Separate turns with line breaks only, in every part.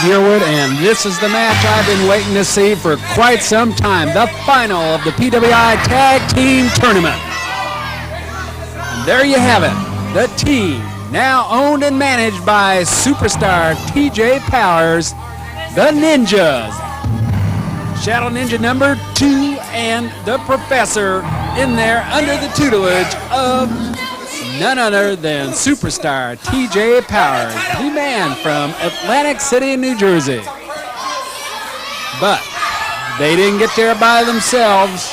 Yearwood, and this is the match I've been waiting to see for quite some time. The final of the PWI Tag Team Tournament. And there you have it. The team, now owned and managed by superstar TJ Powers, the Ninjas. Shadow Ninja number 2 and the Professor in there under the tutelage of none other than superstar TJ Powers, the man from Atlantic City, New Jersey. But they didn't get there by themselves.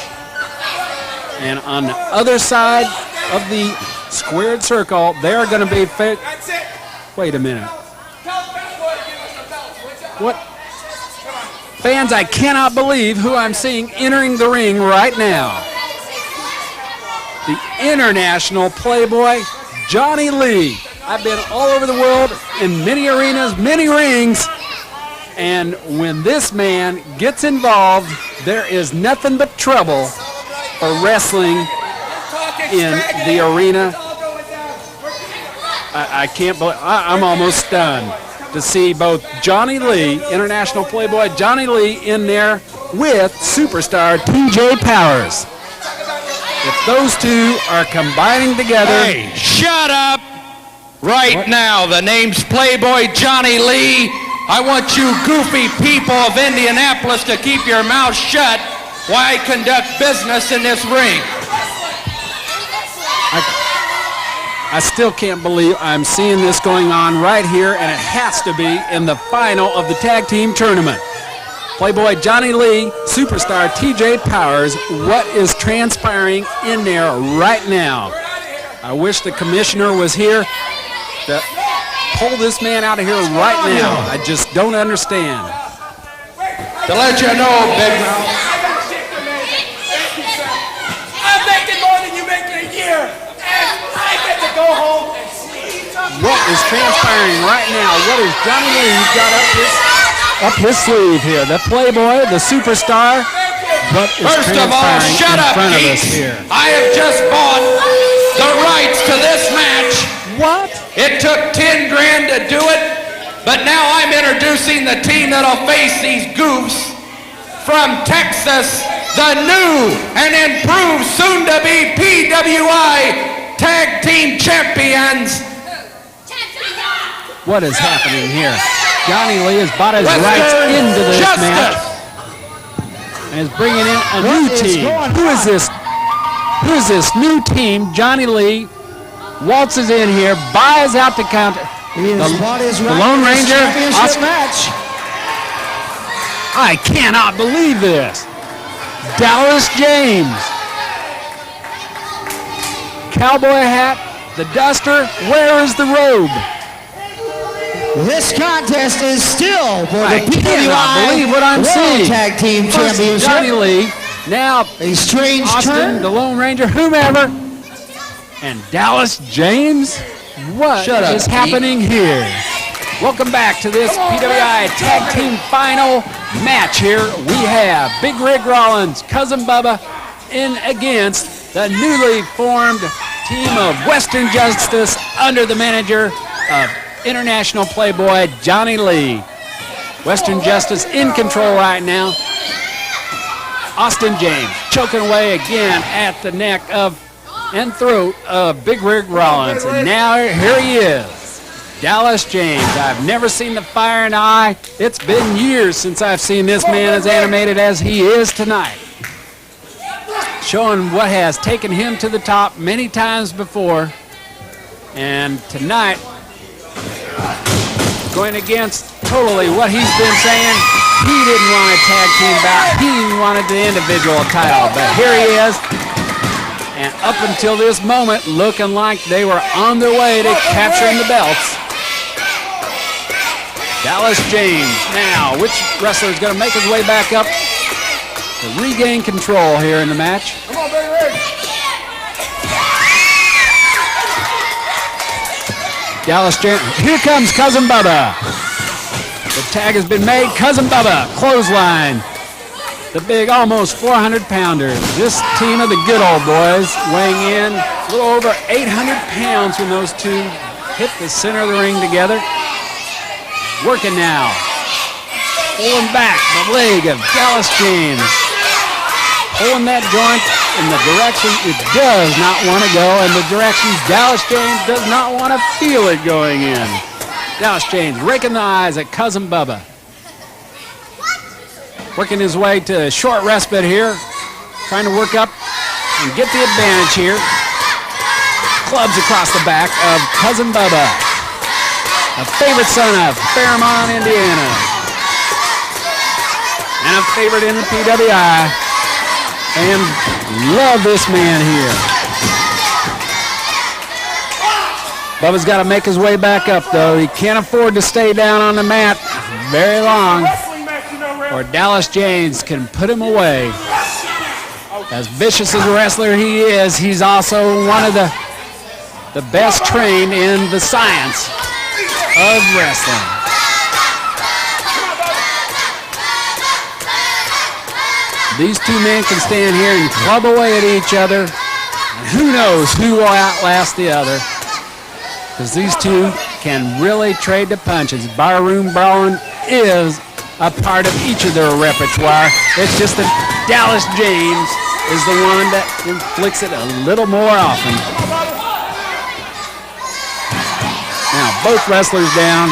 And on the other side of the squared circle, they're going to be wait a minute. What? Fans, I cannot believe who I'm seeing entering the ring right now. The international playboy, Johnny Lee. I've been all over the world in many arenas, many rings, and when this man gets involved, there is nothing but trouble for wrestling in the arena. I can't believe, I'm almost stunned to see both Johnny Lee, international playboy Johnny Lee, in there with superstar TJ Powers. If those two are combining together...
Hey, shut up right now. The name's Playboy Johnny Lee. I want you goofy people of Indianapolis to keep your mouth shut while I conduct business in this ring.
I still can't believe I'm seeing this going on right here, and it has to be in the final of the tag team tournament. Playboy Johnny Lee, superstar TJ Powers, what is transpiring in there right now? I wish the commissioner was here to pull this man out of here right now. I just don't understand.
To let you know, Big Mouth.
I'm making more than you make in a year, and I get to go home and sleep.
What is transpiring right now? What is Johnny Lee got up his sleeve here? The playboy, the superstar. What is
First of all, shut up, geeks. I have just bought the rights to this match.
What?
It took 10 grand to do it, but now I'm introducing the team that'll face these goofs from Texas, the new and improved soon-to-be PWI Tag Team Champions.
What is happening here? Johnny Lee has bought his rights into this match and is bringing in a new team. Who is this? Who is this new team? Johnny Lee waltzes in here, buys out the counter. The Lone Ranger.
Match.
I cannot believe this. Dallas James. Cowboy hat, the duster. Where is the robe?
This contest is still for the
PWI
what I'm seeing. Tag Team Championship.
Johnny Lee, now
a strange
Austin,
turn.
the Lone Ranger, whomever, and Dallas James. What is happening here? Welcome back to this PWI Tag Team Final match here. We have Big Rig Rollins, Cousin Bubba, in against the newly formed team of Western Justice under the manager of international playboy Johnny Lee. Western Justice in control right now. Austin James choking away again at the neck of and throat of Big Rig Rollins. And now here he is, Dallas James. I've never seen the fire in the eye. It's been years since I've seen this man as animated as he is tonight. Showing what has taken him to the top many times before. And tonight, going against totally what he's been saying. He didn't want a tag team bout. He wanted the individual title. But here he is. And up until this moment, looking like they were on their way to capturing the belts. Dallas James. Now, which wrestler is going to make his way back up to regain control here in the match?
Come on, baby.
Dallas James. Here comes Cousin Bubba. The tag has been made. Cousin Bubba, clothesline. The big, almost 400-pounder. This team of the good old boys weighing in a little over 800 pounds when those two hit the center of the ring together. Working now. Pulling back the leg of Dallas James. Pulling that joint in the direction it does not want to go, and the direction Dallas James does not want to feel it going in. Dallas James raking the eyes at Cousin Bubba. Working his way to a short respite here. Trying to work up and get the advantage here. Clubs across the back of Cousin Bubba, a favorite son of Fairmont, Indiana, and a favorite in the PWI. And love this man here. Bubba's got to make his way back up, though. He can't afford to stay down on the mat very long, or Dallas James can put him away. As vicious as a wrestler he is, he's also one of the best trained in the science of wrestling. These two men can stand here and club away at each other. And who knows who will outlast the other. Because these two can really trade the punches. Barroom brawling is a part of each of their repertoire. It's just that Dallas James is the one that inflicts it a little more often. Now both wrestlers down.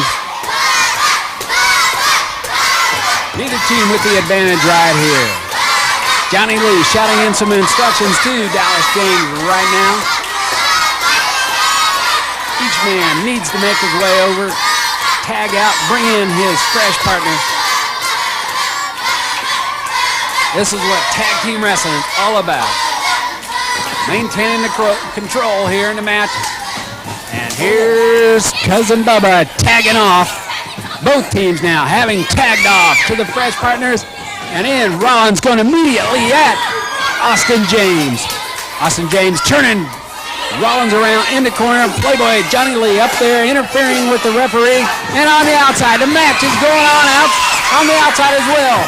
Neither team with the advantage right here. Johnny Lee shouting in some instructions to Dallas James right now. Each man needs to make his way over, tag out, bring in his fresh partner. This is what tag team wrestling is all about. Maintaining the control here in the match. And here's Cousin Bubba tagging off. Both teams now having tagged off to the fresh partners. And in, Rollins going immediately at Austin James. Austin James turning Rollins around in the corner. Playboy Johnny Lee up there interfering with the referee. And on the outside, the match is going on the outside as well.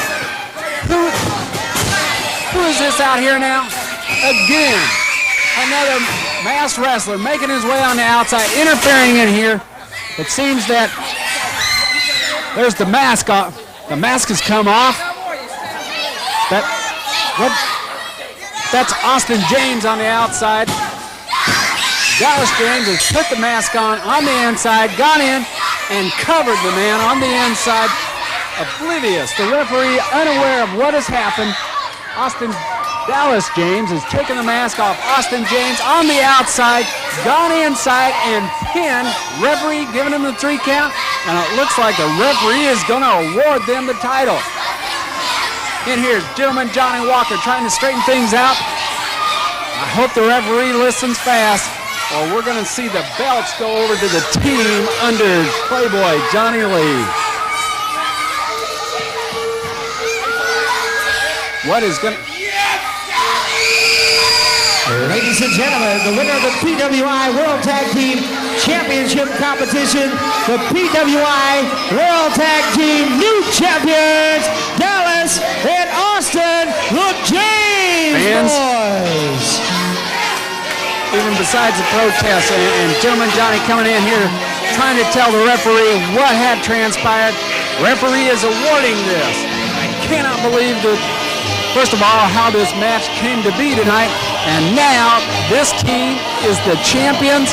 Who is this out here now? Again, another masked wrestler making his way on the outside, interfering in here. It seems that there's the mask off. The mask has come off. That's Austin James on the outside. Dallas James has put the mask on the inside, gone in, and covered the man on the inside. Oblivious, the referee unaware of what has happened. Dallas James has taken the mask off Austin James on the outside, gone inside and pinned. Referee giving him the 3 count, and it looks like the referee is going to award them the title. In here, gentleman Johnny Walker trying to straighten things out. I hope the referee listens fast, or we're going to see the belts go over to the team under Playboy Johnny Lee. What is going to...
Ladies and gentlemen, the winner of the PWI World Tag Team Championship Competition, the PWI World Tag Team New Champions, Dallas and Austin, the James Boys.
Even besides the protest and gentleman Johnny coming in here trying to tell the referee what had transpired, referee is awarding this. I cannot believe that, first of all, how this match came to be tonight. And now this team is the champions.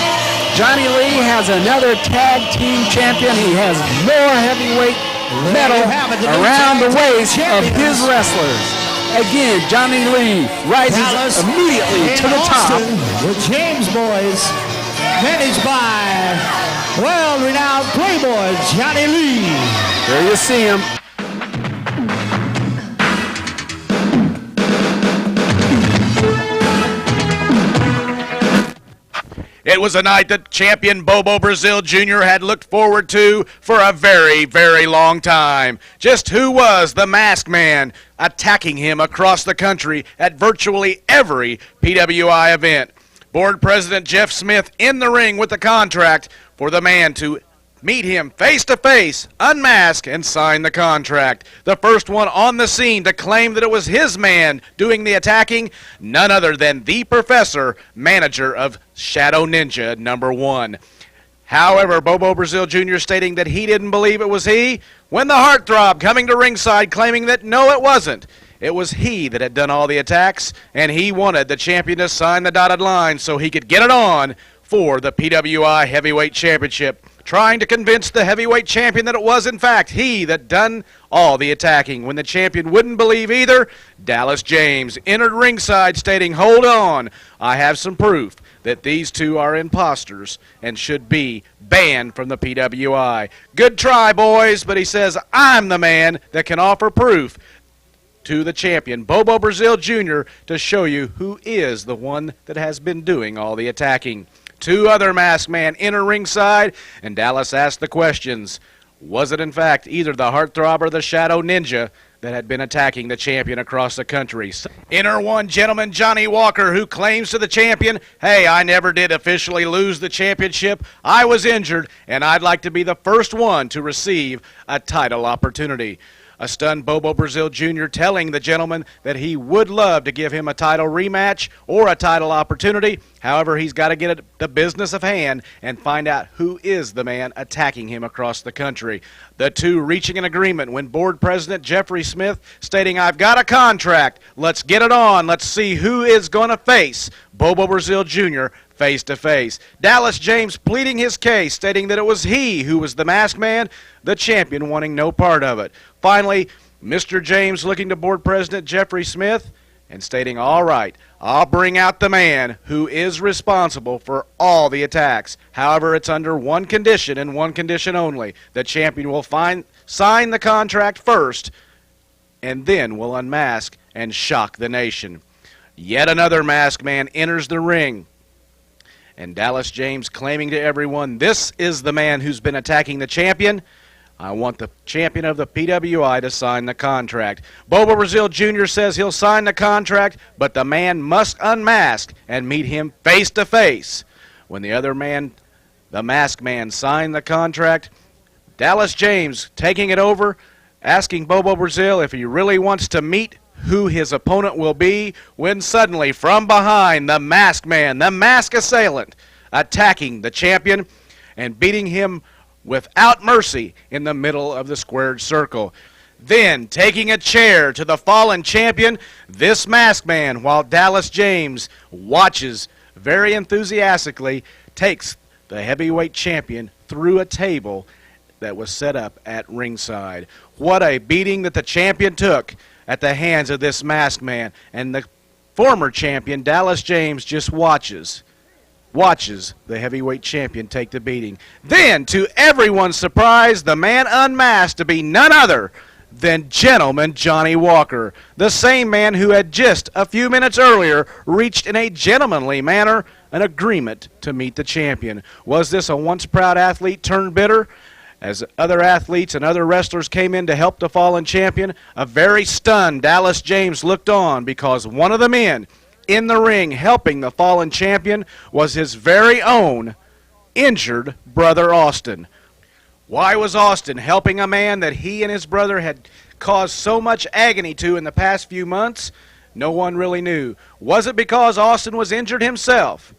Johnny Lee has another tag team champion. He has more heavyweight metal around the waist of his wrestlers. Again, Johnny Lee rises immediately to the top.
The James Boys, managed by world-renowned Playboy Johnny Lee.
There you see him.
It was a night that champion Bobo Brazil Jr. had looked forward to for a very, very long time. Just who was the masked man attacking him across the country at virtually every PWI event? Board President Jeff Smith in the ring with the contract for the man to meet him face-to-face, unmask, and sign the contract. The first one on the scene to claim that it was his man doing the attacking, none other than the Professor, manager of Shadow Ninja #1. However, Bobo Brazil Jr. stating that he didn't believe it was he, when the heartthrob coming to ringside claiming that no, it wasn't. It was he that had done all the attacks, and he wanted the champion to sign the dotted line so he could get it on for the PWI Heavyweight Championship, trying to convince the heavyweight champion that it was, in fact, he that done all the attacking. When the champion wouldn't believe either, Dallas James entered ringside stating, "Hold on, I have some proof that these two are imposters and should be banned from the PWI. Good try, boys," but he says, "I'm the man that can offer proof to the champion, Bobo Brazil Jr., to show you who is the one that has been doing all the attacking." Two other masked men enter ringside, and Dallas asked the questions. Was it, in fact, either the Heartthrob or the Shadow Ninja that had been attacking the champion across the country? Enter one gentleman, Johnny Walker, who claims to the champion, "Hey, I never did officially lose the championship. I was injured, and I'd like to be the first one to receive a title opportunity." A stunned Bobo Brazil Jr. telling the gentleman that he would love to give him a title rematch or a title opportunity. However, he's got to get at the business of hand and find out who is the man attacking him across the country. The two reaching an agreement when board president Jeffrey Smith stating, "I've got a contract. Let's get it on. Let's see who is going to face Bobo Brazil Jr. face to face." Dallas James pleading his case, stating that it was he who was the masked man, the champion wanting no part of it. Finally, Mr. James looking to board president Jeffrey Smith and stating, "All right, I'll bring out the man who is responsible for all the attacks. However, it's under one condition and one condition only. The champion will sign the contract first and then will unmask and shock the nation." Yet another masked man enters the ring, and Dallas James claiming to everyone, "This is the man who's been attacking the champion. I want the champion of the PWI to sign the contract." Bobo Brazil Jr. says he'll sign the contract, but the man must unmask and meet him face to face. When the other man, the masked man, signed the contract, Dallas James taking it over, asking Bobo Brazil if he really wants to meet who his opponent will be, when suddenly from behind, the masked man, the masked assailant, attacking the champion and beating him without mercy in the middle of the squared circle. Then, taking a chair to the fallen champion, this masked man, while Dallas James watches very enthusiastically, takes the heavyweight champion through a table that was set up at ringside. What a beating that the champion took at the hands of this masked man, and the former champion, Dallas James, just watches the heavyweight champion take the beating. Then, to everyone's surprise, the man unmasked to be none other than Gentleman Johnny Walker, the same man who had just a few minutes earlier reached in a gentlemanly manner an agreement to meet the champion. Was this a once proud athlete turned bitter? As other athletes and other wrestlers came in to help the fallen champion, a very stunned Dallas James looked on, because one of the men in the ring helping the fallen champion was his very own injured brother Austin. Why was Austin helping a man that he and his brother had caused so much agony to in the past few months? No one really knew. Was it because Austin was injured himself?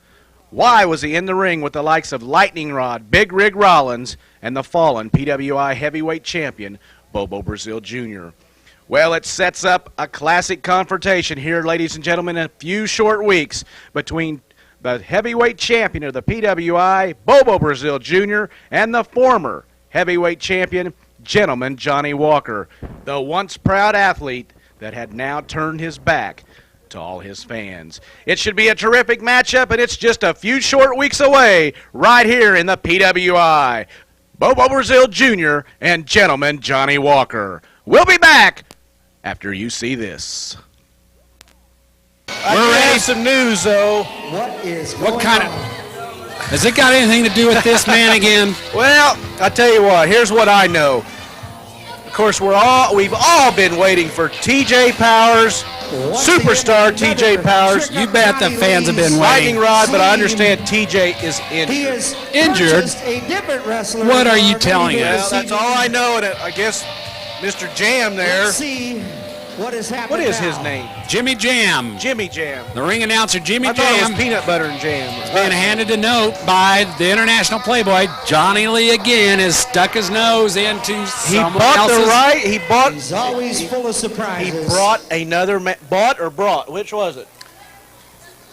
Why was he in the ring with the likes of Lightning Rod, Big Rig Rollins, and the fallen PWI heavyweight champion, Bobo Brazil Jr.? Well, it sets up a classic confrontation here, ladies and gentlemen, in a few short weeks between the heavyweight champion of the PWI, Bobo Brazil Jr., and the former heavyweight champion, Gentleman Johnny Walker, the once proud athlete that had now turned his back to all his fans. It should be a terrific matchup, and it's just a few short weeks away right here in the PWI. Bobo Brazil Jr. and Gentleman Johnny Walker. We'll be back after you see this.
We're ready. Some news, though. What kind of... Has it got anything to do with this man again?
Well, I tell you what, here's what I know. Of course, we've all been waiting for TJ Powers, superstar TJ Powers.
You bet the fans have been
Lightning
waiting.
Rod, but I understand TJ is injured.
Injured?
A different wrestler.
What are you telling us?
Well, that's all I know, and I guess Mr. Jam there.
Let's see what is happening
What is
now?
his name?
Jimmy Jam.
Jimmy Jam.
The ring announcer, Jimmy
I thought it
Jam,
was peanut butter and jam.
being handed a note by the international playboy. Johnny Lee again has stuck his nose into
He
someone
bought
else's.
the right. He bought.
He's always full of
He
surprises.
brought another. Bought or brought? Which was it?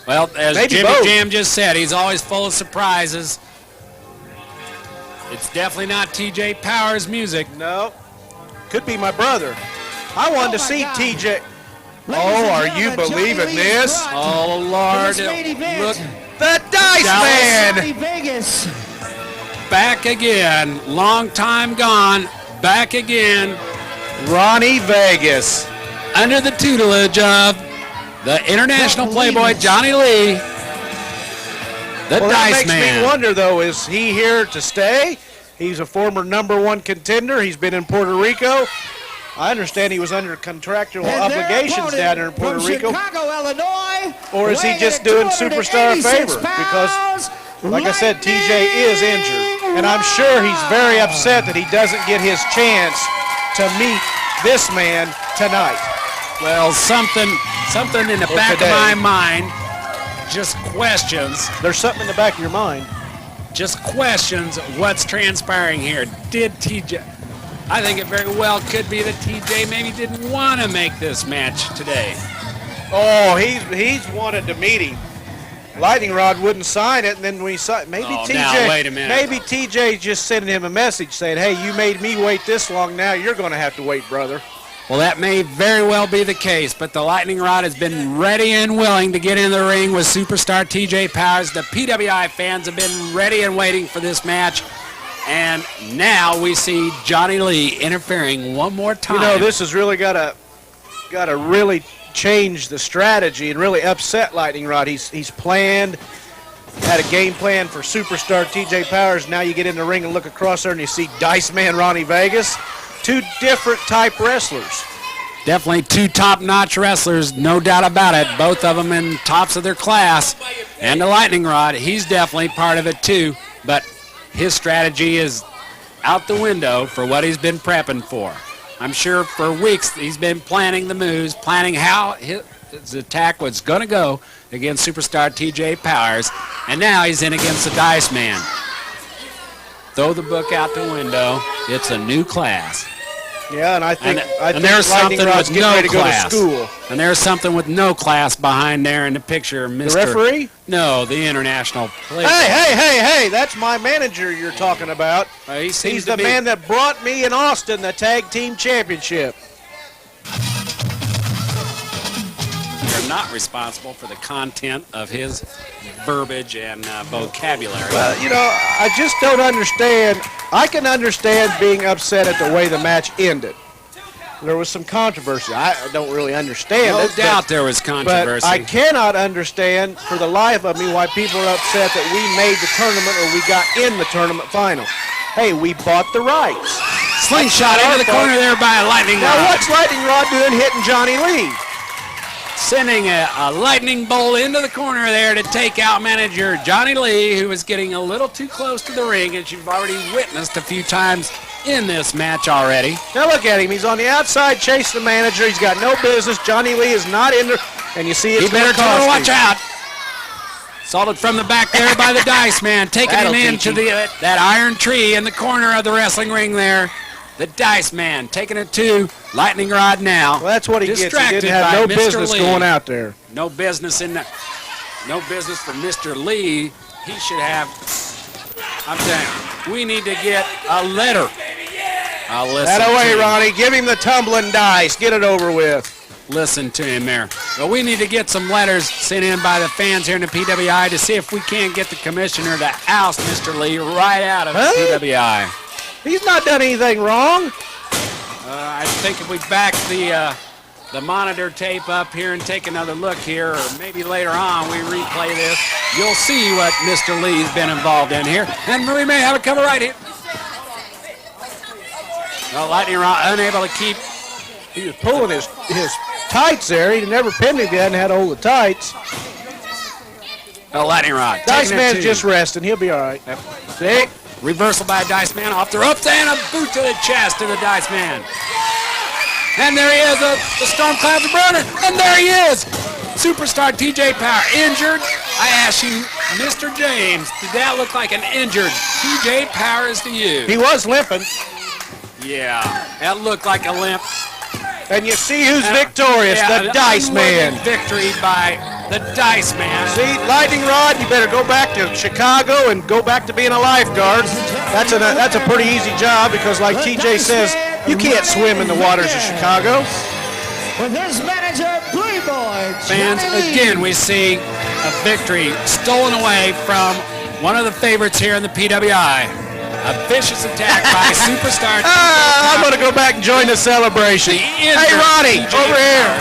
Well, as
Maybe
Jimmy
both.
Jam just said, he's always full of surprises. It's definitely not TJ Powers' music.
No. Could be my brother. I wanted to
my
see
God.
TJ.
Ladies
Oh,
and
are
gentlemen,
you
Johnny
believing
Lee is
this?
brought
Oh,
to
Lord.
this main event.
Look,
The Dice Man.
Johnny Vegas.
back again. Long time gone. Back again.
Ronnie Vegas.
Under the tutelage of the international
Don't believe
playboy,
it.
Johnny Lee. The
Well, that
Dice
makes
Man.
me wonder, though, is he here to stay? He's a former #1 contender. He's been in Puerto Rico. I understand he was under contractual
And their
obligations
opponent
down there in Puerto
from
Rico.
Chicago, Illinois.
Or is he
weighing
just
at
doing Superstar a
286
favor? Because,
pounds,
like I said, TJ is injured. And I'm sure he's very upset that he doesn't get his chance to meet this man tonight.
Well, something in the back
today.
of my mind just questions what's transpiring here. Did TJ? I think it very well could be that TJ maybe didn't want to make this match today.
Oh, he's wanted to meet him. Lightning Rod wouldn't sign it, and then we signed. Maybe
Oh,
TJ.
now, wait a minute.
Maybe TJ just sending him a message saying, "Hey, you made me wait this long. Now you're going to have to wait, brother."
Well, that may very well be the case, but the Lightning Rod has been ready and willing to get in the ring with superstar TJ Powers. The PWI fans have been ready and waiting for this match, and now we see Johnny Lee interfering one more time.
You know, this has really got to really change the strategy and really upset Lightning Rod. He's planned, had a game plan for superstar TJ Powers. Now you get in the ring and look across there and you see Dice Man Ronnie Vegas. Two different type wrestlers.
Definitely two top-notch wrestlers, no doubt about it. Both of them in tops of their class. And the Lightning Rod, he's definitely part of it too. But his strategy is out the window for what he's been prepping for. I'm sure for weeks he's been planning the moves, planning how his attack was going to go against superstar TJ Powers. And now he's in against the Dice Man. Throw the book out the window. It's a new class.
Yeah, and I think
there's
Lightning
something
Rod's
with
getting
no
ready to
class.
go to school.
And there's something with no class behind there in the picture, Mr.
The referee?
No, the international player.
Hey, that's my manager you're talking about.
He seems
He's
to
the
be-
man that brought me and Austin the tag team championship.
They're not responsible for the content of his verbiage and vocabulary.
You know, I just don't understand. I can understand being upset at the way the match ended. There was some controversy. I don't really understand
No
it.
doubt there was
But
controversy.
I cannot understand for the life of me why people are upset that we made the tournament or we got in the tournament final. Hey, we bought the rights.
Slingshot into the corner there by a Lightning
Now,
Rod.
what's Lightning Rod doing hitting Johnny Lee?
Sending a lightning bolt into the corner there to take out manager Johnny Lee, who was getting a little too close to the ring, as you've already witnessed a few times in this match already.
Now look at him. He's on the outside chasing the manager. He's got no business. Johnny Lee is not in there. And you see it's
He better
gonna cost
tell him, watch
him.
out. Salted from the back there by the Dice Man, taking
That'll
him
teach
into
him.
that iron tree in the corner of the wrestling ring there. The Dice Man taking it to Lightning Rod now.
Well, that's what he gets. He
Distracted
didn't have
by
no
Mr.
business
Lee.
going out there.
No business in that. No business for Mr. Lee. He should have. I'm telling you, we need to get a letter. I'll listen.
That away,
to him.
Ronnie. Give him the tumbling dice. Get it over with.
Listen to him there. Well, we need to get some letters sent in by the fans here in the PWI to see if we can't get the commissioner to oust Mr. Lee right out of the PWI.
He's not done anything wrong.
I think if we back the monitor tape up here and take another look here, or maybe later on we replay this, you'll see what Mr. Lee's been involved in here. And we may have it cover right here. Well, Lightning Rod unable to keep.
He was pulling his tights there. He'd never pinned him if he hadn't had hold of the tights.
Oh, Lightning Rod.
Dice
taking it
Man's
to-
just resting. He'll be all right. See?
Reversal by Dice Man off the ropes and a boot to the chest to the Dice Man. And there he is. The storm clouds are burning. And there he is. Superstar TJ Power injured. I ask you, Mr. James, did that look like an injured TJ Powers to you?
He was limping.
Yeah, that looked like a limp.
And you see who's victorious, the Diceman.
Victory by the Diceman.
See, Lightning Rod, you better go back to Chicago and go back to being a lifeguard. That's a pretty easy job because, like TJ says, you can't swim in the waters of Chicago.
With his manager, Playboy.
Fans, again, we see a victory stolen away from one of the favorites here in the PWI. A vicious attack by superstar.
I'm going to go back and join the celebration. Hey, Ronnie, over here.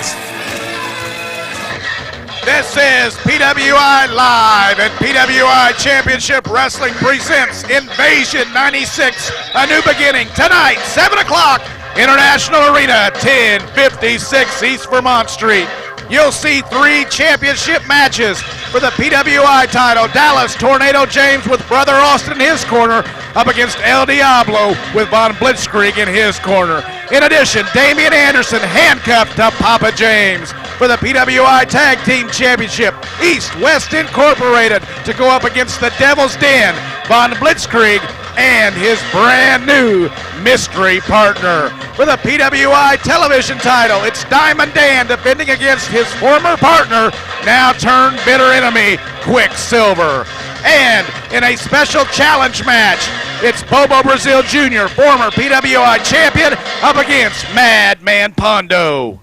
This is PWI Live, and PWI Championship Wrestling presents Invasion 96, A New Beginning, tonight, 7 o'clock, International Arena, 1056 East Vermont Street. You'll see 3 championship matches for the PWI title. Dallas Tornado James with Brother Austin in his corner up against El Diablo with Von Blitzkrieg in his corner. In addition, Damian Anderson handcuffed to Papa James for the PWI Tag Team Championship. East-West Incorporated to go up against the Devil's Den, Von Blitzkrieg, and his brand new mystery partner. For the PWI television title, it's Diamond Dan defending against his former partner, now turned bitter enemy, Quicksilver. And in a special challenge match, it's Bobo Brazil Jr., former PWI champion, up against Madman Pondo.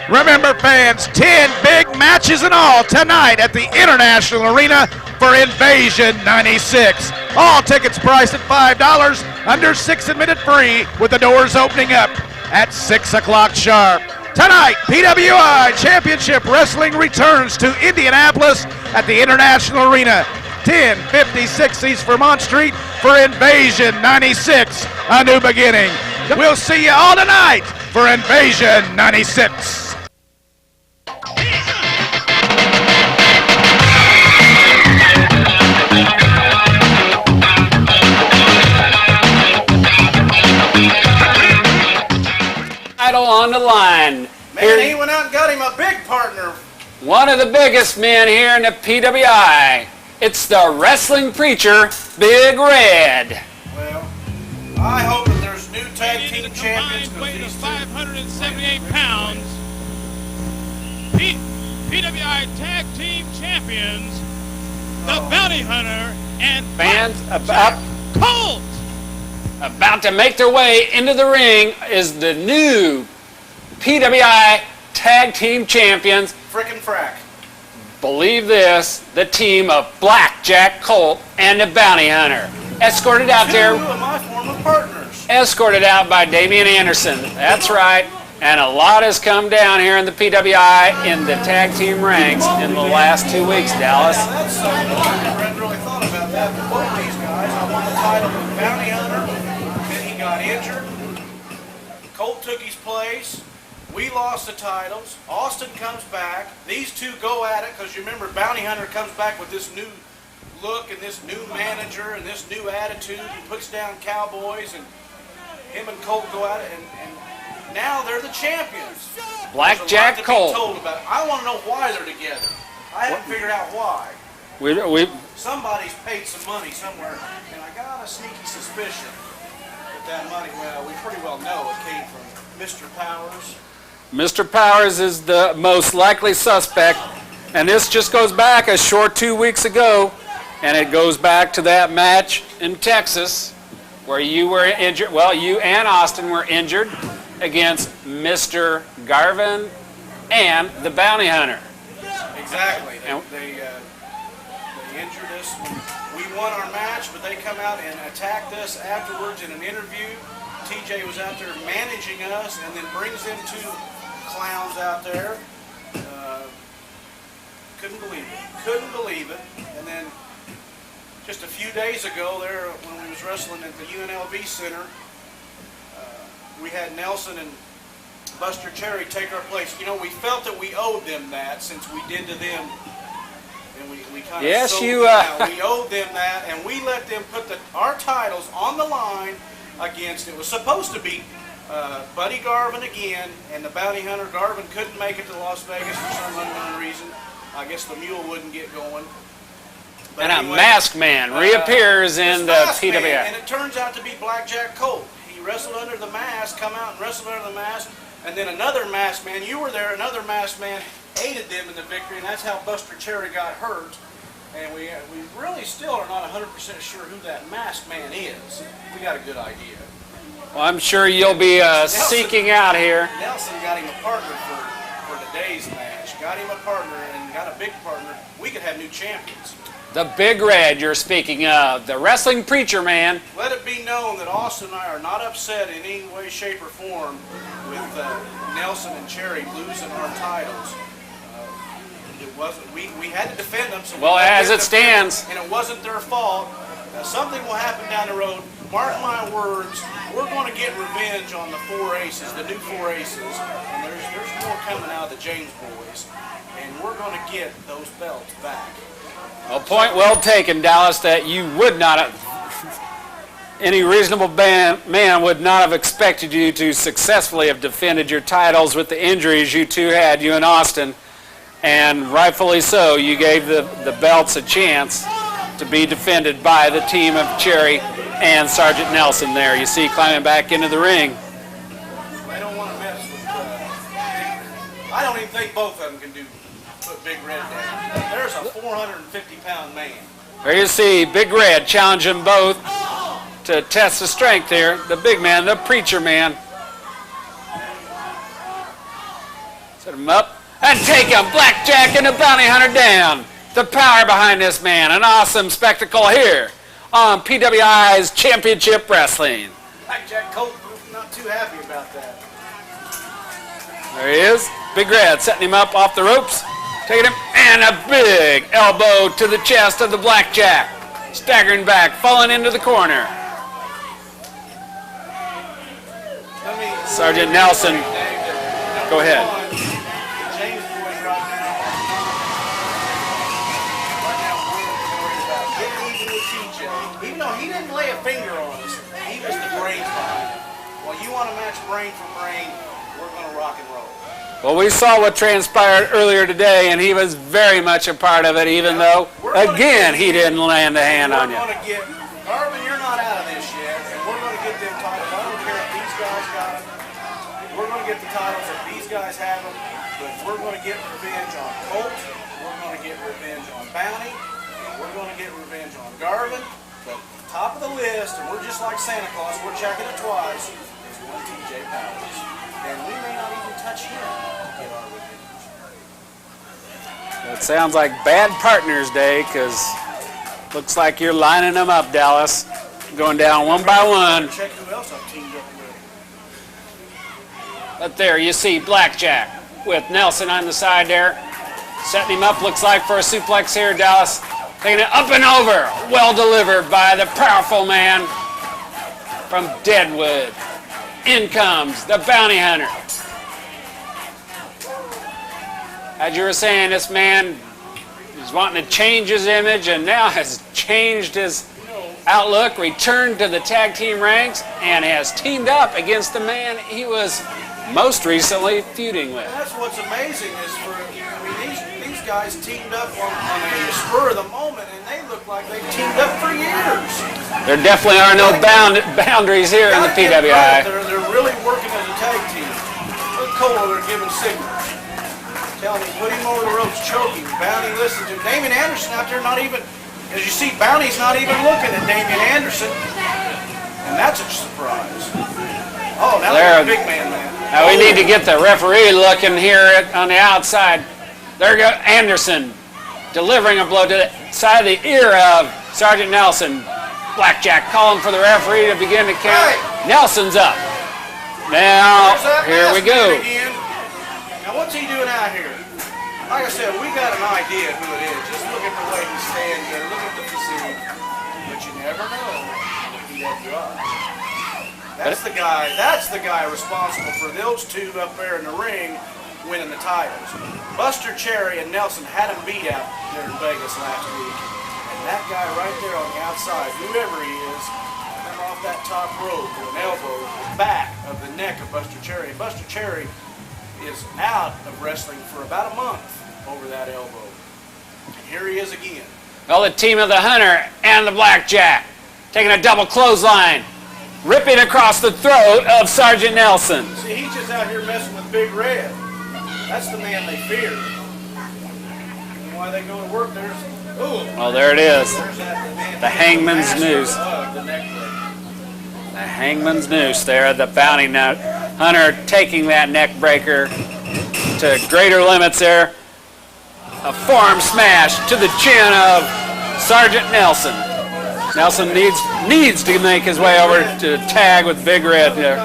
Remember, fans, 10 big matches in all tonight at the International Arena for Invasion 96. All tickets priced at $5, under 6 admitted free, with the doors opening up at 6 o'clock sharp. Tonight, PWI Championship Wrestling returns to Indianapolis at the International Arena, 1056 East Vermont Street for Invasion 96, A New Beginning. We'll see you all tonight for Invasion 96.
Title on the line.
Man, he went out and got him a big partner.
One of the biggest men here in the PWI. It's the wrestling preacher, Big Red.
Well, I hope that there's new tag team champions.
Weight of 578 pounds. PWI Tag Team Champions, the Bounty Hunter and
Fans,
Blackjack Colt.
about to make their way into the ring is the new PWI Tag Team Champions.
Frickin' frack.
Believe this, the team of Blackjack, Colt, and the Bounty Hunter. Escorted out there.
2 of my former partners.
Escorted out by Damian Anderson. That's right. And a lot has come down here in the PWI in the tag team ranks in the last 2 weeks, Dallas.
Now that's something I never really thought about that. But both these guys, I won the title with Bounty Hunter, then he got injured. Colt took his place. We lost the titles. Austin comes back. These two go at it because you remember Bounty Hunter comes back with this new look and this new manager and this new attitude and puts down Cowboys, and him and Colt go at it, and now they're the champions.
Blackjack, Colt.
Told about it. I want to know why they're together. I haven't figured out why. Somebody's paid some money somewhere, and I got a sneaky suspicion that money, well, we pretty well know it came from Mr. Powers.
Mr. Powers is the most likely suspect, and this just goes back a short 2 weeks ago, and it goes back to that match in Texas where you were injured. Well, you and Austin were injured against Mr. Garvin and the Bounty Hunter.
Exactly. They injured us. We won our match, but they come out and attacked us afterwards in an interview. TJ was out there managing us, and then brings them 2 clowns out there. Couldn't believe it. Couldn't believe it. And then just a few days ago there, when we was wrestling at the UNLV Center, we had Nelson and Buster Cherry take our place. You know, we felt that we owed them that since we did to them. And we kind of we owed them that, and we let them put our titles on the line against, it was supposed to be Buddy Garvin again, and the bounty hunter. Garvin couldn't make it to Las Vegas for some unknown reason. I guess the mule wouldn't get going. But
And
anyway,
a masked man reappears in the
Masked
PWI.
Man, and it turns out to be Blackjack Colt. He wrestled under the mask, come out and wrestled under the mask, and then another masked man, you were there, another masked man aided them in the victory, and that's how Buster Cherry got hurt. And we really still are not 100% sure who that masked man is. We got a good idea.
Well, I'm sure you'll be seeking out here.
Nelson got him a partner for today's match. Got him a partner and got a big partner. We could have new champions.
The Big Red you're speaking of, the wrestling preacher man.
Let it be known that Austin and I are not upset in any way, shape, or form with Nelson and Cherry losing our titles. It wasn't. We had to defend them. So
Well, as it stands.
And it wasn't their fault. Something will happen down the road. Mark my words, we're going to get revenge on the four aces, the new four aces. And there's more coming out of the James boys. And we're going to get those belts back.
A point well taken, Dallas, that you would not have, any reasonable man would not have expected you to successfully have defended your titles with the injuries you two had, you and Austin. And rightfully so, you gave the belts a chance to be defended by the team of Cherry and Sergeant Nelson there. You see climbing back into the ring.
They don't want to mess with I don't even think both of them can put Big Red down. There's a 450-pound man.
There you see Big Red challenging both to test the strength here. The big man, the preacher man. Set him up and take him. Blackjack and the bounty hunter down. The power behind this man. An awesome spectacle here on PWI's Championship Wrestling.
Blackjack Colt not too happy about that.
There he is. Big Red setting him up off the ropes. Taking him, and a big elbow to the chest of the Blackjack. Staggering back, falling into the corner. Sergeant Nelson, go ahead.
James boys right now worried about getting even with TJ. Even though he didn't lay a finger on us, he was the brains behind it. Well, you want to match brain for brain, we're going to rock and roll.
Well, we saw what transpired earlier today, and he was very much a part of it, even though, again, he didn't land a hand on you.
We're going to get, Garvin, you're not out of this yet, and we're going to get them titles. I don't care if these guys got them. We're going to get the titles if these guys have them, but we're going to get revenge on Colt. We're going to get revenge on Bounty. We're going to get revenge on Garvin. But top of the list, and we're just like Santa Claus, we're checking it twice, is one TJ Powers. And we may not even touch him to get our revenge.
It sounds like bad partners day, because looks like you're lining them up, Dallas. Going down one by one.
Check who else I've teamed up with.
But there you see Blackjack with Nelson on the side there. Setting him up, looks like, for a suplex here, Dallas. Taking it up and over. Well delivered by the powerful man from Deadwood. In comes the bounty hunter. As you were saying, this man is wanting to change his image and now has changed his outlook, returned to the tag team ranks, and has teamed up against the man he was most recently feuding with.
That's what's amazing is these guys teamed up on a spur of the moment, and they look like they've teamed up for years.
There definitely are no boundaries here in the PWI.
They're really working as a tag team. Look, Colt, they're giving signals. Telling him, put him over the ropes, choking. Bounty listens to him. Damian Anderson out there not even, as you see, Bounty's not even looking at Damian Anderson. And that's a surprise. Oh, now they're a big man.
Now we need to get the referee looking here on the outside. There goes Anderson, delivering a blow to the side of the ear of Sergeant Nelson. Blackjack calling for the referee to begin to count.
Hey.
Nelson's up. Now, here we go.
Now, what's he doing out here? Like I said, we got an idea who it is. Just look at the way he stands there. Look at the physique. But you never know if he that drop. That's the guy responsible for those two up there in the ring winning the titles. Buster Cherry and Nelson had him beat out there in Vegas last week. And that guy right there on the outside, whoever he is, come off that top rope with an elbow to the back of the neck of Buster Cherry. Buster Cherry is out of wrestling for about a month over that elbow. And here he is again.
Well, the team of the Hunter and the Blackjack taking a double clothesline, ripping across the throat of Sergeant Nelson.
See, he's just out here messing with Big Red. That's the man they fear. And why they go to work, there's... Ooh.
Oh, there it is. The Hangman's
master
Noose.
of the neck breaker.
The Hangman's Noose there, the bounty hunter taking that neck breaker to greater limits there. A forearm smash to the chin of Sergeant Nelson. Nelson needs to make his way over to tag with Big Red there.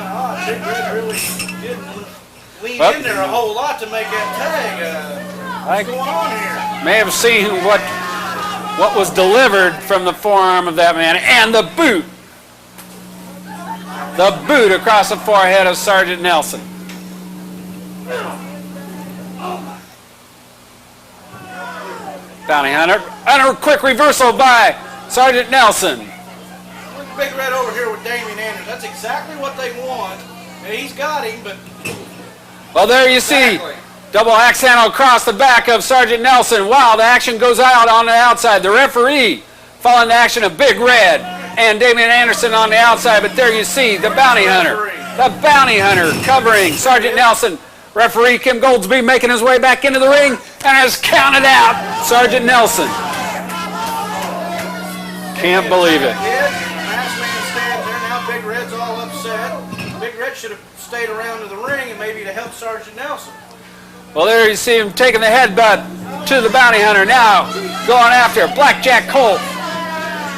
Big Red really didn't lean in there a whole lot to make that tag. What's going on here?
May have seen what was delivered from the forearm of that man, and the boot. The boot across the forehead of Sergeant Nelson. Bounty hunter, under quick reversal by Sergeant Nelson.
Look at Big Red over here with Damian Anderson. That's exactly what they want. And he's got him, but...
Well, there you see. Double axe handle across the back of Sergeant Nelson. Wow, the action goes out on the outside. The referee following the action of Big Red and Damian Anderson on the outside. But there you see the bounty hunter. The bounty hunter covering Sergeant Nelson. Referee Kim Goldsby making his way back into the ring and has counted out Sergeant Nelson. Can't believe it.
Masked man stands there. Now Big Red's all upset. Big Red should have stayed around in the ring and maybe to help Sergeant Nelson.
Well, there you see him taking the headbutt to the bounty hunter. Now going after Blackjack Colt.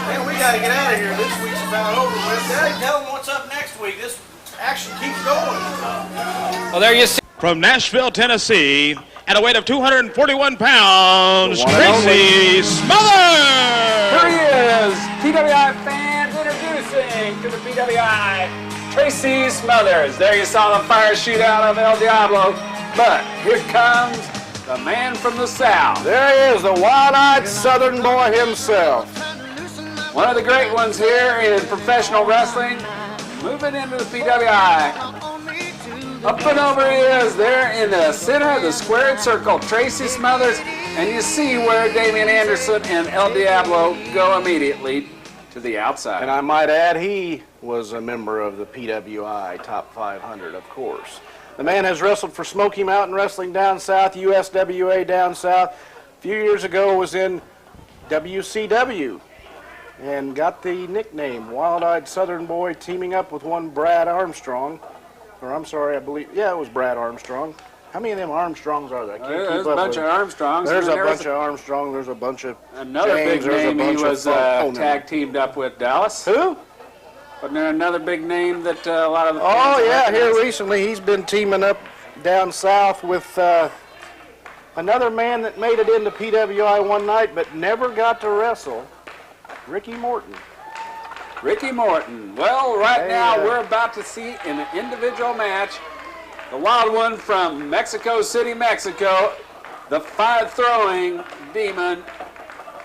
Man, we got to get out of here. This week's about over with. Daddy, tell them what's up next week. This action keeps going.
Well, there you see.
From Nashville, Tennessee, at a weight of 241 pounds, Tracy Smothers!
Here he is, PWI fans introducing to the PWI, Tracy Smothers. There you saw the fire shootout of El Diablo, but here comes the man from the South.
There he is, the wild-eyed Southern boy himself.
One of the great ones here in professional wrestling, moving into the PWI. Up and over he is there in the center of the squared circle, Tracy Smothers, and you see where Damian Anderson and El Diablo go immediately to the outside.
And I might add, he was a member of the PWI Top 500, of course. The man has wrestled for Smoky Mountain Wrestling down south, USWA down south. A few years ago was in WCW and got the nickname Wild-Eyed Southern Boy, teaming up with one Brad Armstrong. Or I'm sorry, I believe, yeah, it was Brad Armstrong. How many of them Armstrongs are there? I can't keep
There's a
up
bunch
with
of Armstrongs.
There's a bunch of Armstrong. There's a bunch of
another
James,
big name he was
no.
tag teamed up with, Dallas.
Who?
Wasn't there another big name that a lot of the
Oh, yeah,
recognize?
here recently he's been teaming up down south with another man that made it into PWI one night but never got to wrestle, Ricky Morton.
Ricky Morton. Well, right now we're about to see in an individual match the wild one from Mexico City, Mexico, the fire-throwing demon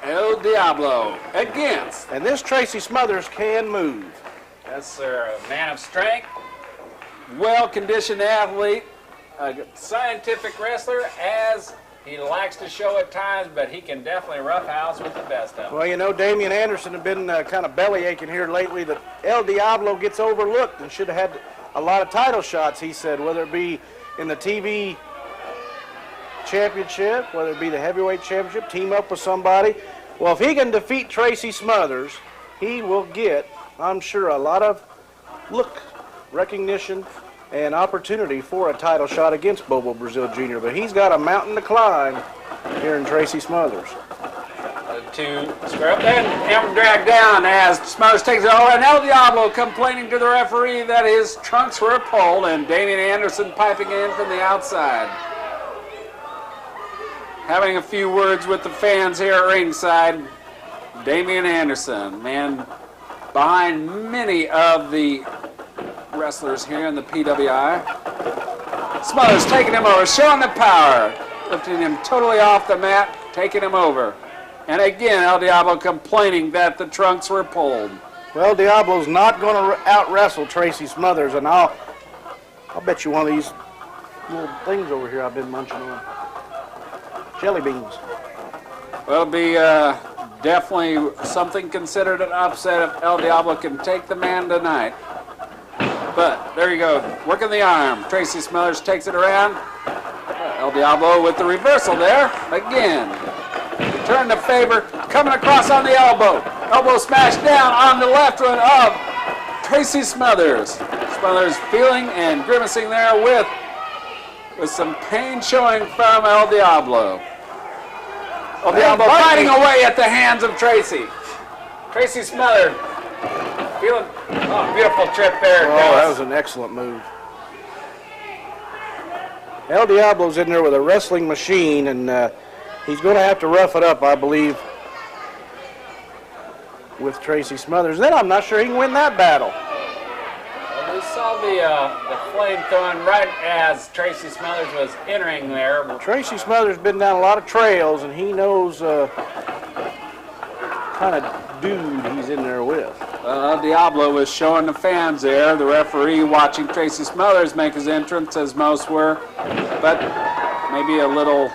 El Diablo against.
And this Tracy Smothers can move.
Yes, sir. A man of strength, well-conditioned athlete, a scientific wrestler, as he likes to show at times, but he can definitely roughhouse with the best of them.
Well, you know, Damian Anderson has been kind of belly aching here lately that El Diablo gets overlooked and should have had a lot of title shots, he said, whether it be in the TV championship, whether it be the heavyweight championship, team up with somebody. Well, if he can defeat Tracy Smothers, he will get, I'm sure, a lot of look, recognition, and opportunity for a title shot against Bobo Brazil Jr. But he's got a mountain to climb here in Tracy Smothers.
To square up there and drag down as Smothers takes it over, and El Diablo complaining to the referee that his trunks were pulled, and Damian Anderson piping in from the outside. Having a few words with the fans here at ringside, Damian Anderson, man behind many of the wrestlers here in the PWI. Smothers taking him over, showing the power, lifting him totally off the mat, taking him over. And again, El Diablo complaining that the trunks were pulled.
Well, Diablo's not going to out-wrestle Tracy Smothers, and I'll bet you one of these little things over here I've been munching on. Jelly beans.
Well, it'll be definitely something considered an upset if El Diablo can take the man tonight. But there you go, working the arm. Tracy Smothers takes it around. El Diablo with the reversal there. Again, return the favor, coming across on the elbow. Elbow smash down on the left one of Tracy Smothers. Smothers feeling and grimacing there with some pain showing from El Diablo. El Diablo fighting away at the hands of Tracy. Tracy Smothers feeling, oh, beautiful trip there.
Oh, that was an excellent move. El Diablo's in there with a wrestling machine, and he's going to have to rough it up, I believe, with Tracy Smothers. Then I'm not sure he can win that battle.
Well, we saw the flame throwing right as Tracy Smothers was entering there.
Tracy Smothers has been down a lot of trails, and he knows kind of dude he's in there with.
El Diablo was showing the fans there. The referee watching Tracy Smothers make his entrance, as most were, but maybe a little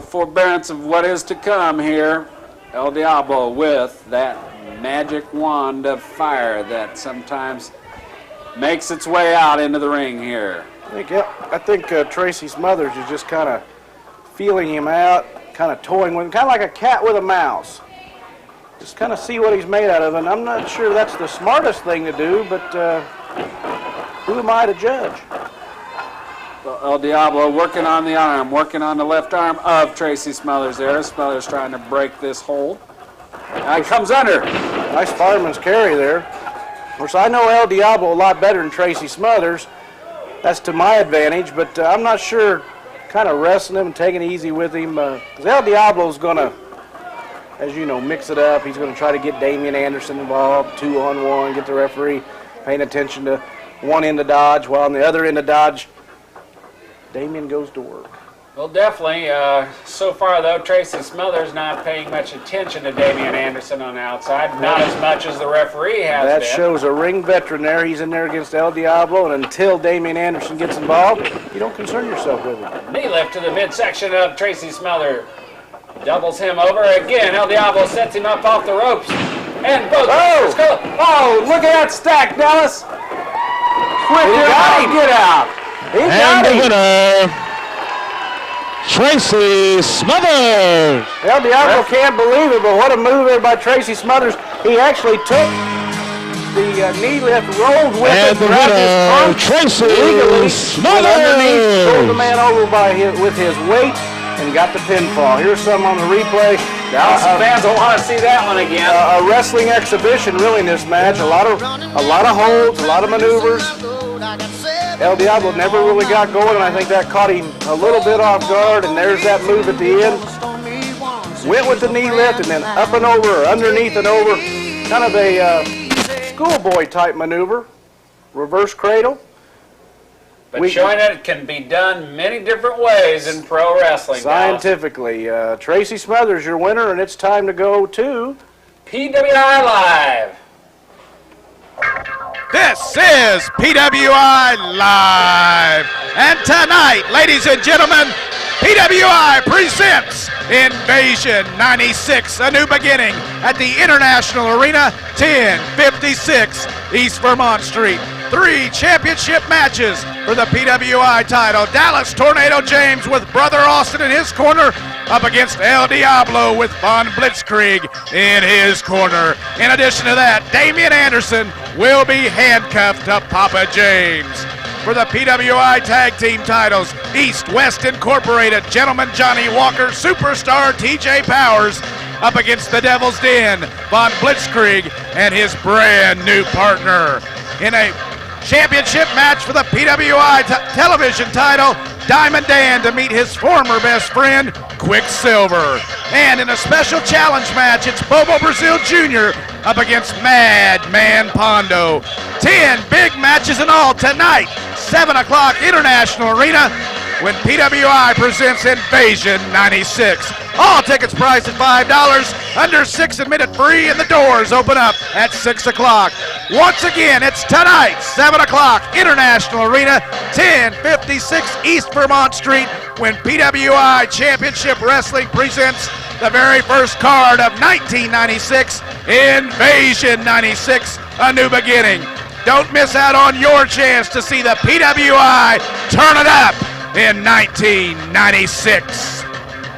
forbearance of what is to come here. El Diablo with that magic wand of fire that sometimes makes its way out into the ring here.
I think Tracy Smothers is just kind of feeling him out, kind of toying with him, kind of like a cat with a mouse. Just kind of see what he's made out of, and I'm not sure that's the smartest thing to do, but who am I to judge?
Well, El Diablo working on the arm, working on the left arm of Tracy Smothers there. Smothers trying to break this hold. Now he comes under.
Nice fireman's carry there. Of course, I know El Diablo a lot better than Tracy Smothers. That's to my advantage, but I'm not sure kind of wrestling him and taking it easy with him. Because El Diablo's going to, as you know, mix it up. He's going to try to get Damian Anderson involved, 2-on-1, get the referee paying attention to one end of dodge, while on the other end of dodge, Damian goes to work.
Well, definitely. So far, though, Tracy Smothers not paying much attention to Damian Anderson on the outside, not as much as the referee has
That
been.
shows a ring veteran there. He's in there against El Diablo, and until Damian Anderson gets involved, you don't concern yourself with him.
Knee lift to the midsection of Tracy Smothers. Doubles him over again. El Diablo sets him up off the ropes. And both oh, look at that stack, Dallas. Quick, get out.
He got
And the
him.
winner, Tracy Smothers.
El Diablo can't believe it, but what a move there by Tracy Smothers. He actually took the knee lift, rolled with
And
it,
the
grabbed his
winner,
trunk
Tracy
legally,
Smothers.
went underneath, pulled the man over with his weight, and got the pinfall. Here's some on the replay.
Dallas fans will want to see that one again.
A wrestling exhibition, really, in this match. A lot of holds, a lot of maneuvers. El Diablo never really got going, and I think that caught him a little bit off guard, and there's that move at the end. Went with the knee lift, and then up and over, or underneath and over. Kind of a schoolboy type maneuver. Reverse cradle.
But showing that it can be done many different ways in pro wrestling.
Scientifically. Tracy Smothers, your winner, and it's time to go to
PWI Live.
This is PWI Live. And tonight, ladies and gentlemen, PWI presents Invasion 96, a new beginning at the International Arena, 1056 East Vermont Street. 3 championship matches for the PWI title. Dallas Tornado James with Brother Austin in his corner up against El Diablo with Von Blitzkrieg in his corner. In addition to that, Damian Anderson will be handcuffed to Papa James. For the PWI Tag Team titles, East-West Incorporated, Gentleman Johnny Walker, Superstar TJ Powers up against the Devil's Den, Von Blitzkrieg and his brand new partner. In a championship match for the PWI television title, Diamond Dan to meet his former best friend, Quicksilver. And in a special challenge match, it's Bobo Brazil Jr. up against Madman Pondo. 10 big matches in all tonight, 7 o'clock International Arena, when PWI presents Invasion 96. All tickets priced at $5, under 6 admitted free, and the doors open up at 6 o'clock. Once again, it's tonight, 7 o'clock, International Arena, 1056 East Vermont Street, when PWI Championship Wrestling presents the very first card of 1996, Invasion 96, A New Beginning. Don't miss out on your chance to see the PWI turn it up in 1996.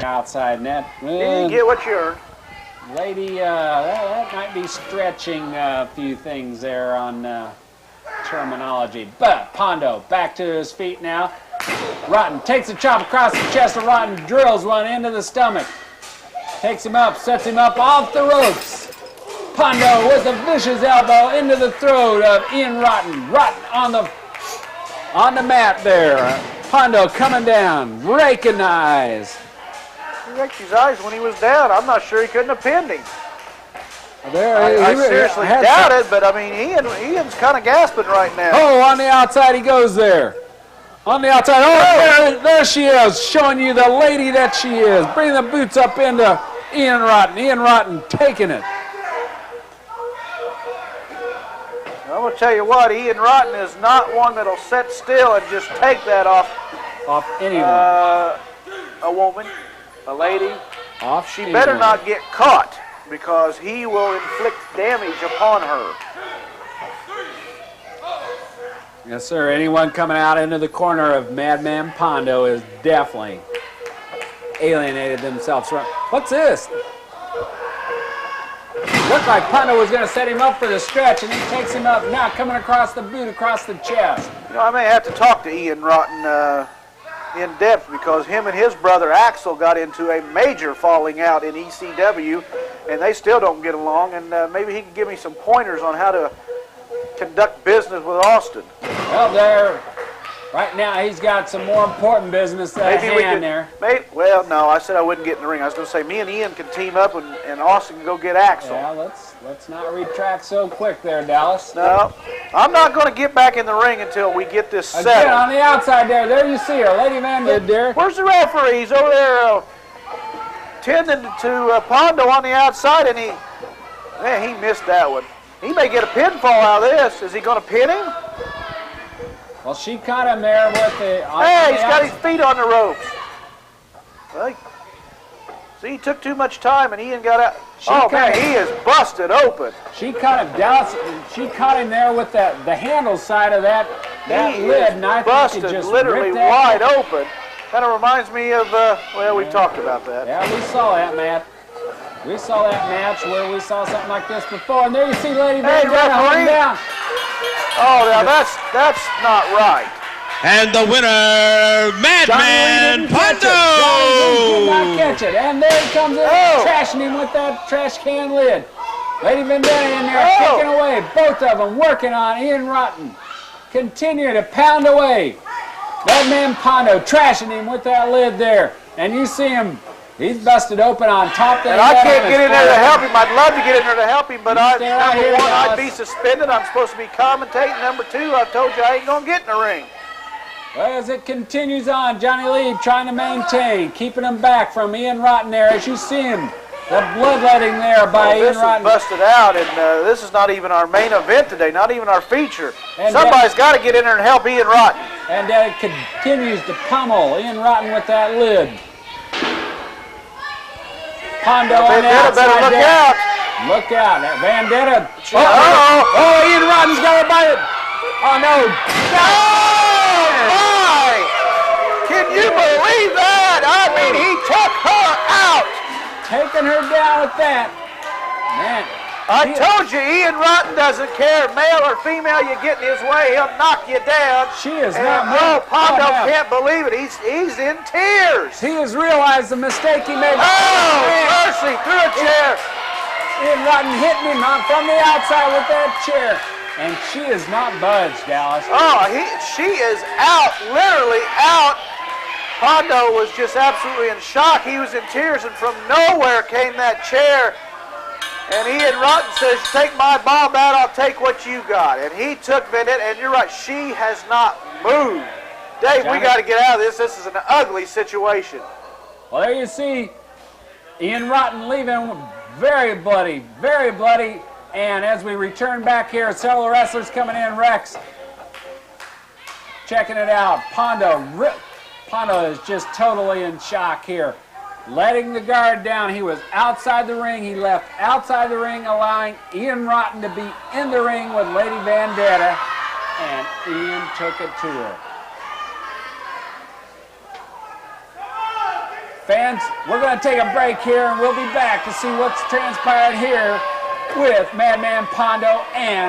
Outside net.
You didn't get what you earned.
Lady, that might be stretching a few things there on terminology. But Pondo back to his feet now. Rotten takes a chop across the chest of Rotten, drills one into the stomach. Takes him up, sets him up off the ropes. Pondo with a vicious elbow into the throat of Ian Rotten. Rotten on the mat there. Pondo coming down, raking eyes.
He raked his eyes when he was down. I'm not sure he couldn't have pinned him. I seriously doubt it, but I mean, Ian's kind of gasping right now.
Oh, on the outside he goes there. On the outside, there she is, showing you the lady that she is. Bringing the boots up into Ian Rotten. Ian Rotten taking it.
I'm going to tell you what, Ian Rotten is not one that'll sit still and just take that off
anyone.
A woman, a lady.
She
better not get caught, because he will inflict damage upon her.
Yes, sir. Anyone coming out into the corner of Madman Pondo is definitely alienated themselves from. What's this? Looked like Pondo was going to set him up for the stretch, and he takes him up now, coming across the boot, across the chest.
You know, I may have to talk to Ian Rotten in depth, because him and his brother Axel got into a major falling out in ECW, and they still don't get along, and maybe he can give me some pointers on how to conduct business with Austin.
Well, right now he's got some more important business at hand there.
Well, no, I said I wouldn't get in the ring. I was going to say me and Ian can team up, and Austin can go get Axel.
Yeah, let's not retract so quick there, Dallas.
No, I'm not going to get back in the ring until we get this settled.
Again, on the outside there you see her, Lady Van there.
Where's the referee? He's over there tending to Pondo on the outside, and he missed that one. He may get a pinfall out of this. Is he going to pin him?
Well, she caught him there with the...
He's got his feet on the ropes. Well, see, he took too much time, and Ian got out. Man, he is busted open.
She caught him, Dallas. She caught him there with the handle side of that lid, and I
busted,
think it just
literally wide open. Kind of reminds me of, we've talked about that.
Yeah, we saw that, Matt. We saw that match where we saw something like this before, and there you see Lady Van holding down.
Oh, now that's not right.
And the winner, Madman Pondo!
Did not catch it, and there he comes in, trashing him with that trash can lid. Lady Vendetta in there, kicking away, both of them working on Ian Rotten. Continue to pound away. Madman Pondo trashing him with that lid there, and you see him. He's busted open on top there.
And I can't get in there to help him. I'd love to get in there to help him, but number one, I'd be suspended. I'm supposed to be commentating. Number two, I've told you I ain't going to get in the ring.
Well, as it continues on, Johnny Lee trying to maintain, keeping him back from Ian Rotten there. As you see him, the bloodletting there by Ian Rotten.
This is busted out, and this is not even our main event today, not even our feature. And somebody's got to get in there and help Ian Rotten.
And it continues to pummel Ian Rotten with that lid. Pondo on the outside
better look
there.
out.
Look out. Vendetta. Ian Rotten's got to bite it. Oh, no.
Oh, my. Can you believe that? I mean, he took her out.
Taking her down with that. Man.
I told you, Ian Rotten doesn't care, male or female, you get in his way, he'll knock you down.
She is not moved.
Pondo can't believe it. He's in tears.
He has realized the mistake he made.
Oh, mercy, through a chair.
Ian Rotten hitting him from the outside with that chair. And she is not budged, Dallas.
Oh, she is out, literally out. Pondo was just absolutely in shock. He was in tears, and from nowhere came that chair. And Ian Rotten says, take my ball bat, I'll take what you got. And he took Vendetta, and you're right, she has not moved. Dave, we got to get out of this. This is an ugly situation.
Well, there you see Ian Rotten leaving very bloody, very bloody. And as we return back here, several wrestlers coming in. Rex checking it out. Pondo is just totally in shock here. Letting the guard down. He was outside the ring. He left outside the ring, allowing Ian Rotten to be in the ring with Lady Vendetta. And Ian took it to her. Fans, we're going to take a break here, and we'll be back to see what's transpired here with Madman, Pondo, and